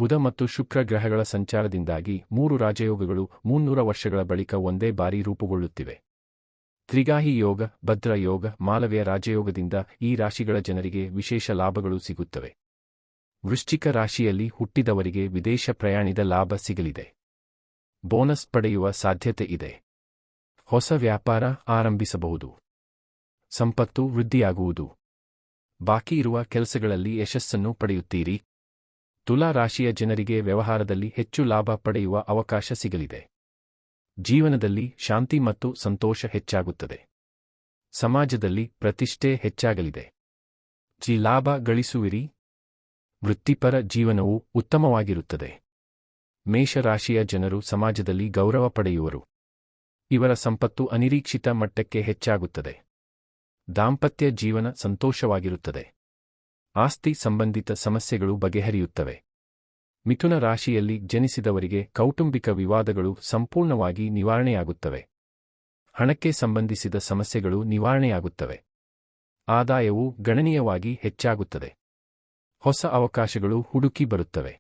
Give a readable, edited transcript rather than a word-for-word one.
ಬುಧ ಮತ್ತು ಶುಕ್ರ ಗ್ರಹಗಳ ಸಂಚಾರದಿಂದಾಗಿ 3 ರಾಜಯೋಗಗಳು 300 ವರ್ಷಗಳ ಬಳಿಕ ಒಂದೇ ಬಾರಿ ರೂಪುಗೊಳ್ಳುತ್ತಿವೆ. ತ್ರಿಗಾಹಿ ಯೋಗ, ಭದ್ರ ಯೋಗ, ಮಾಲವ್ಯ ರಾಜಯೋಗದಿಂದ ಈ ರಾಶಿಗಳ ಜನರಿಗೆ ವಿಶೇಷ ಲಾಭಗಳು ಸಿಗುತ್ತವೆ. ವೃಶ್ಚಿಕ ರಾಶಿಯಲ್ಲಿ ಹುಟ್ಟಿದವರಿಗೆ ವಿದೇಶ ಪ್ರಯಾಣದ ಲಾಭ ಸಿಗಲಿದೆ. ಬೋನಸ್ ಪಡೆಯುವ ಸಾಧ್ಯತೆ ಇದೆ. ಹೊಸ ವ್ಯಾಪಾರ ಆರಂಭಿಸಬಹುದು. ಸಂಪತ್ತು ವೃದ್ಧಿಯಾಗುವುದು. ಬಾಕಿ ಇರುವ ಕೆಲಸಗಳಲ್ಲಿ ಯಶಸ್ಸನ್ನು ಪಡೆಯುತ್ತೀರಿ. ತುಲಾ ರಾಶಿಯ ಜನರಿಗೆ ವ್ಯವಹಾರದಲ್ಲಿ ಹೆಚ್ಚು ಲಾಭ ಪಡೆಯುವ ಅವಕಾಶ ಸಿಗಲಿದೆ. ಜೀವನದಲ್ಲಿ ಶಾಂತಿ ಮತ್ತು ಸಂತೋಷ ಹೆಚ್ಚಾಗುತ್ತದೆ. ಸಮಾಜದಲ್ಲಿ ಪ್ರತಿಷ್ಠೆ ಹೆಚ್ಚಾಗಲಿದೆ. ಲಾಭ ಗಳಿಸುವಿರಿ. ವೃತ್ತಿಪರ ಜೀವನವು ಉತ್ತಮವಾಗಿರುತ್ತದೆ. ಮೇಷರಾಶಿಯ ಜನರು ಸಮಾಜದಲ್ಲಿ ಗೌರವ ಪಡೆಯುವರು. ಇವರ ಸಂಪತ್ತು ಅನಿರೀಕ್ಷಿತ ಮಟ್ಟಕ್ಕೆ ಹೆಚ್ಚಾಗುತ್ತದೆ. ದಾಂಪತ್ಯ ಜೀವನ ಸಂತೋಷವಾಗಿರುತ್ತದೆ. ಆಸ್ತಿ ಸಂಬಂಧಿತ ಸಮಸ್ಯೆಗಳು ಬಗೆಹರಿಯುತ್ತವೆ. ಮಿಥುನ ರಾಶಿಯಲ್ಲಿ ಜನಿಸಿದವರಿಗೆ ಕೌಟುಂಬಿಕ ವಿವಾದಗಳು ಸಂಪೂರ್ಣವಾಗಿ ನಿವಾರಣೆಯಾಗುತ್ತವೆ. ಹಣಕ್ಕೆ ಸಂಬಂಧಿಸಿದ ಸಮಸ್ಯೆಗಳು ನಿವಾರಣೆಯಾಗುತ್ತವೆ. ಆದಾಯವು ಗಣನೀಯವಾಗಿ ಹೆಚ್ಚಾಗುತ್ತದೆ. ಹೊಸ ಅವಕಾಶಗಳು ಹುಡುಕಿ ಬರುತ್ತವೆ.